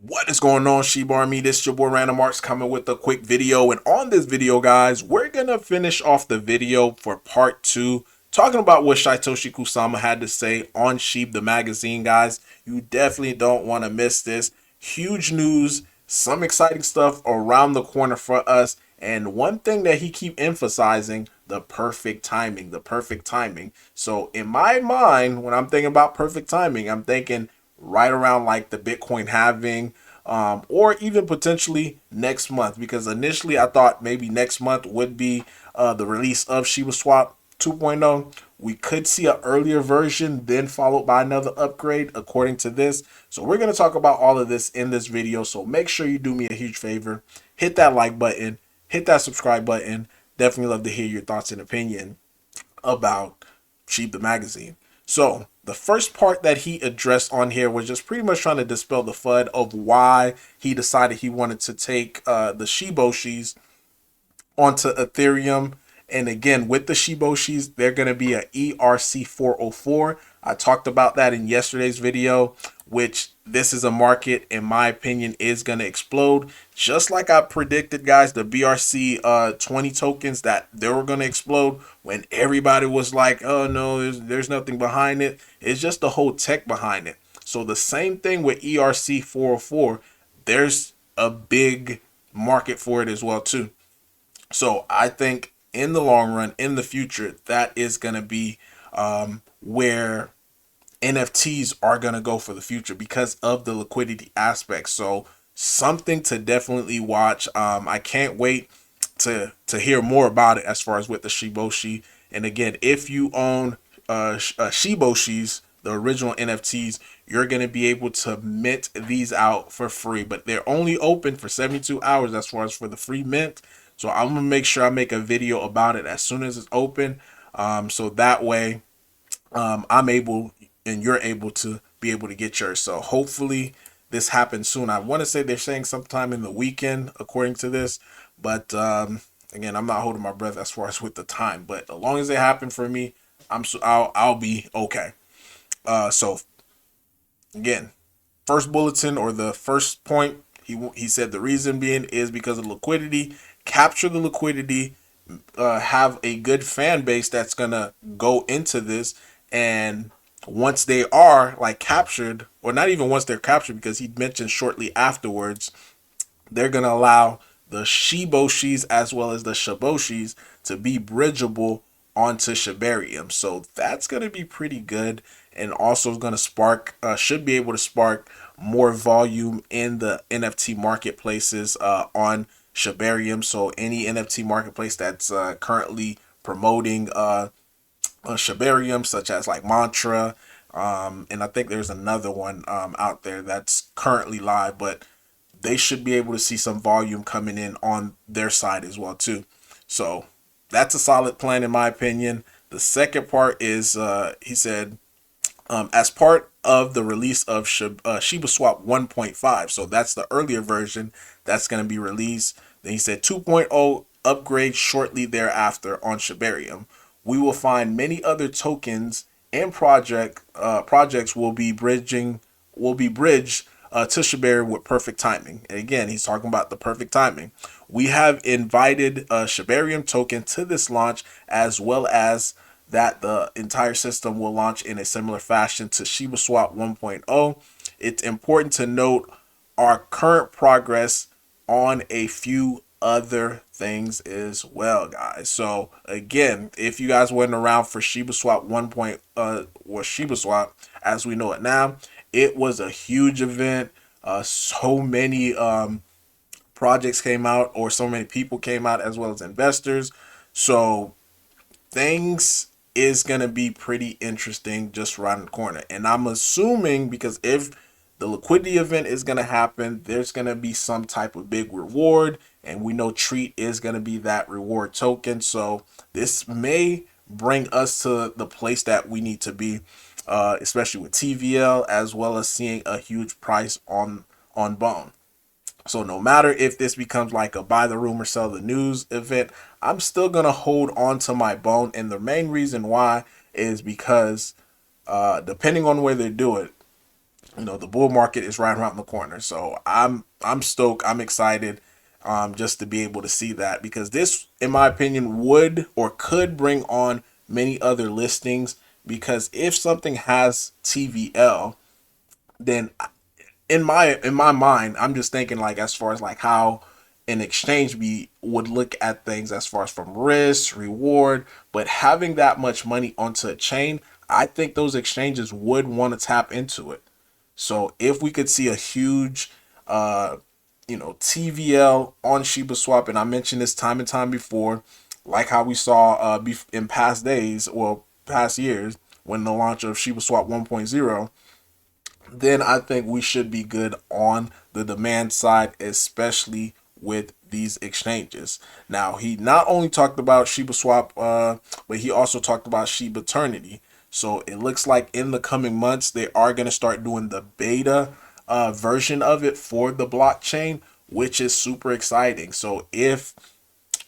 What is going on, Shiba Army? This is your boy Random Arts coming with a quick video. And on this video, guys, we're going to finish off the video for part 2, talking about what Shytoshi Kusama had to say on Sheeb the magazine, guys. You definitely don't want to miss this. Huge news, some exciting stuff around the corner for us. And one thing that he keep emphasizing, the perfect timing, the perfect timing. So in my mind, when I'm thinking about perfect timing, I'm thinking right around like the Bitcoin halving, or even potentially next month, because initially I thought maybe next month would be the release of Shibaswap 2.0. We could see an earlier version, then followed by another upgrade, according to this. So we're going to talk about all of this in this video. So make sure you do me a huge favor, hit that like button, hit that subscribe button. Definitely love to hear your thoughts and opinion about Sheep the magazine. So the first part that he addressed on here was just pretty much trying to dispel the FUD of why he decided he wanted to take the Shiboshis onto Ethereum. And again, with the Shiboshis, they're going to be a ERC 404. I talked about that in yesterday's video, which this is a market, in my opinion, is going to explode. Just like I predicted, guys, the BRC 20 tokens, that they were going to explode when everybody was like, oh no, there's nothing behind it. It's just the whole tech behind it. So the same thing with ERC 404, there's a big market for it as well too. So I think in the long run, in the future, that is going to be where NFTs are going to go for the future because of the liquidity aspect. So something to definitely watch. I can't wait to hear more about it as far as with the Shiboshi. And again, if you own Shiboshis, the original NFTs, you're going to be able to mint these out for free, but they're only open for 72 hours as far as for the free mint. So I'm going to make sure I make a video about it as soon as it's open. So that way I'm able and you're able to be able to get yours. So hopefully this happens soon. I want to say they're saying sometime in the weekend, according to this, but again, I'm not holding my breath as far as with the time. But as long as they happen for me, I'll be okay. So again, first bulletin or the first point, he said the reason being is because of liquidity. Capture the liquidity, have a good fan base that's gonna go into this, and once they are like captured, or not even once they're captured, because he mentioned shortly afterwards, they're gonna allow the Shiboshis as well as the Shiboshis to be bridgeable onto Shibarium. So that's gonna be pretty good, and also is gonna spark, should be able to spark more volume in the NFT marketplaces on Shibarium. So any NFT marketplace that's currently promoting Shibarium, such as like Mantra, and I think there's another one out there that's currently live, but they should be able to see some volume coming in on their side as well too. So that's a solid plan in my opinion. The second part is he said as part of the release of Shibaswap 1.5. So that's the earlier version that's going to be released. Then he said 2.0 upgrade shortly thereafter on Shibarium. We will find many other tokens and projects will be bridged to Shibarium with perfect timing. And again, he's talking about the perfect timing. We have invited a Shibarium token to this launch, as well as that the entire system will launch in a similar fashion to Shibaswap 1.0. It's important to note our current progress on a few other things as well, guys. So again, if you guys weren't around for Shibaswap 1. Or Shibaswap as we know it now, it was a huge event. So many projects came out, or so many people came out, as well as investors. So things is going to be pretty interesting just around the corner. And I'm assuming, because if the liquidity event is going to happen, there's going to be some type of big reward. And we know Treat is going to be that reward token. So this may bring us to the place that we need to be, especially with TVL, as well as seeing a huge price on Bone. So no matter if this becomes like a buy the rumor, sell the news event, I'm still going to hold on to my Bone. And the main reason why is because depending on where they do it, the bull market is right around the corner. So I'm stoked. I'm excited, just to be able to see that, because this, in my opinion, would or could bring on many other listings. Because if something has TVL, then in my mind, I'm just thinking, like, as far as like how an exchange be would look at things as far as from risk, reward. But having that much money onto a chain, I think those exchanges would want to tap into it. So if we could see a huge, TVL on Shibaswap, and I mentioned this time and time before, like how we saw in past days, or past years, when the launch of Shibaswap 1.0, then I think we should be good on the demand side, especially with these exchanges. Now, he not only talked about Shibaswap, but he also talked about Shiba Eternity. So it looks like in the coming months, they are going to start doing the beta version of it for the blockchain, which is super exciting. So if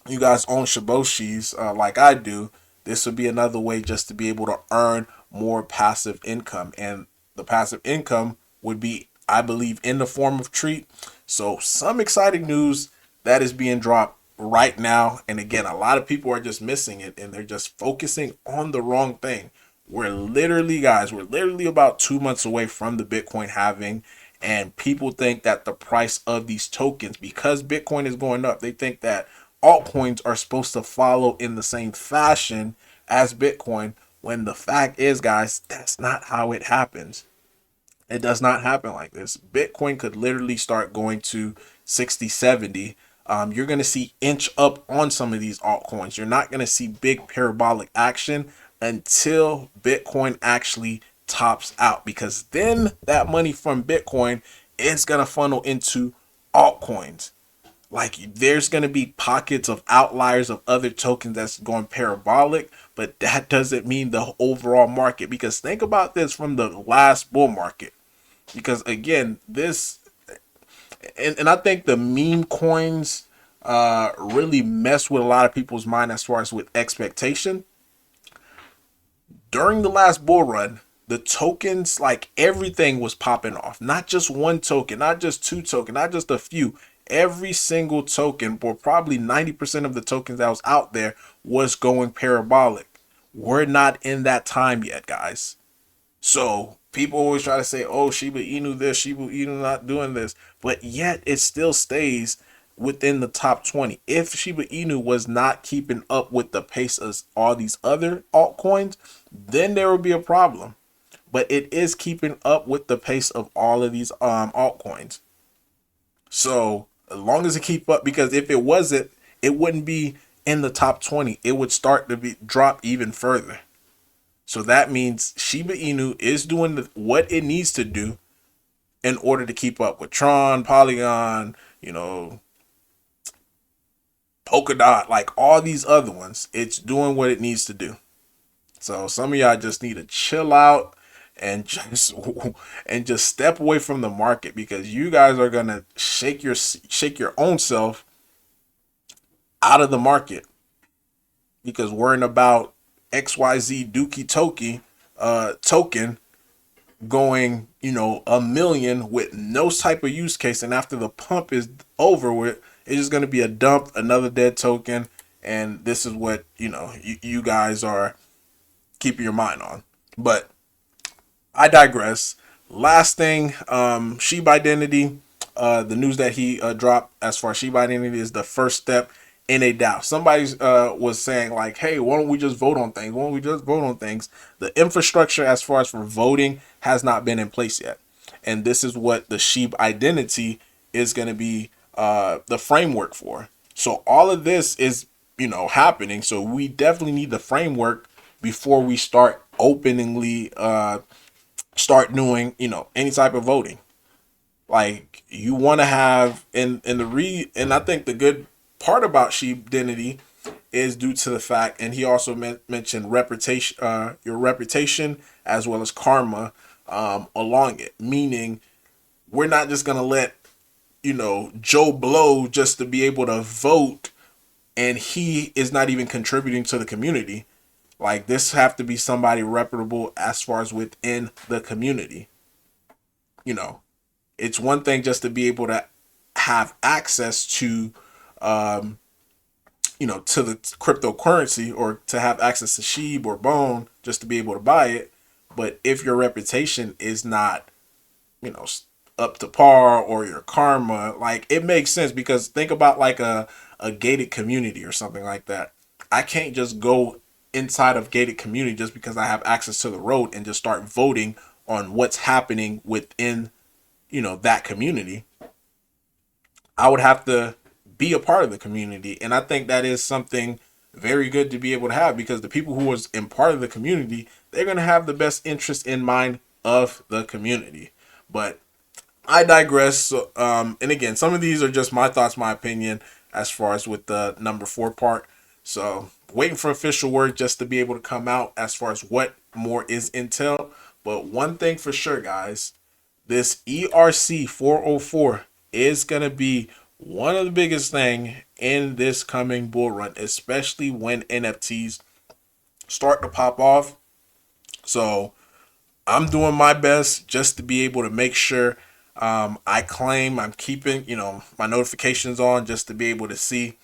you guys own Shiboshis, like I do, this would be another way just to be able to earn more passive income. And the passive income would be, I believe, in the form of treat. So some exciting news that is being dropped right now. And again, a lot of people are just missing it, and they're just focusing on the wrong thing. We're literally, guys, we're literally about 2 months away from the Bitcoin halving. And people think that the price of these tokens, because Bitcoin is going up, they think that altcoins are supposed to follow in the same fashion as Bitcoin, when the fact is, guys, that's not how it happens. It does not happen like this. Bitcoin could literally start going to 60, 70. You're going to see inch up on some of these altcoins. You're not going to see big parabolic action until Bitcoin actually tops out, because then that money from Bitcoin is going to funnel into altcoins. Like, there's going to be pockets of outliers of other tokens that's going parabolic, but that doesn't mean the overall market. Because think about this from the last bull market. Because again, this, and I think the meme coins really mess with a lot of people's mind as far as with expectation. During the last bull run, the tokens, like, everything was popping off. Not just one token, not just two tokens, not just a few. Every single token, or probably 90% of the tokens that was out there, was going parabolic. We're not in that time yet, guys. So people always try to say, oh, Shiba Inu this, Shiba Inu not doing this. But yet it still stays within the top 20. If Shiba Inu was not keeping up with the pace of all these other altcoins, then there would be a problem. But it is keeping up with the pace of all of these altcoins. So as long as it keep up, because if it wasn't, it wouldn't be in the top 20. It would start to be drop even further. So that means Shiba Inu is doing what it needs to do in order to keep up with Tron, Polygon, Polkadot, like all these other ones. It's doing what it needs to do. So some of y'all just need to chill out and just step away from the market, because you guys are gonna shake your own self out of the market, because worrying about XYZ Dookie token going, a million with no type of use case, and after the pump is over with, it's just going to be a dump, another dead token. And this is what you guys are keeping your mind on. But I digress. Last thing, Shiba Identity, the news that he dropped as far as Shiba Identity is the first step in a DAO. Somebody was saying, like, hey, why don't we just vote on things? Why don't we just vote on things? The infrastructure as far as for voting has not been in place yet. And this is what the Shiba Identity is going to be the framework for. So all of this is, happening. So we definitely need the framework before we start openly start doing, any type of voting. Like, you want to have, and I think the good part about Sheep Identity is due to the fact, and he also mentioned reputation, your reputation as well as karma along it. Meaning, we're not just gonna let Joe Blow just to be able to vote, and he is not even contributing to the community. Like, this have to be somebody reputable as far as within the community. you know, it's one thing just to be able to have access to, um, to the cryptocurrency, or to have access to Sheeb or Bone just to be able to buy it. But if your reputation is not, you know, up to par, or your karma, like, it makes sense, because think about like a gated community or something like that. I can't just go inside of gated community just because I have access to the road and just start voting on what's happening within, that community. I would have to be a part of the community. And I think that is something very good to be able to have, because the people who was in part of the community, they're going to have the best interest in mind of the community. But I digress. So, and again, some of these are just my thoughts, my opinion, as far as with the number 4 part. So waiting for official word just to be able to come out as far as what more is intel. But one thing for sure, guys, this ERC 404 is going to be one of the biggest thing in this coming bull run, especially when NFTs start to pop off. So I'm doing my best just to be able to make sure I'm keeping, my notifications on, just to be able to see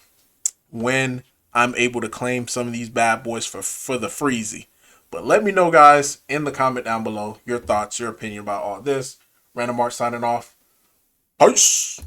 when I'm able to claim some of these bad boys for the freezy. But let me know, guys, in the comment down below, your thoughts, your opinion about all this. Random Art signing off. Peace.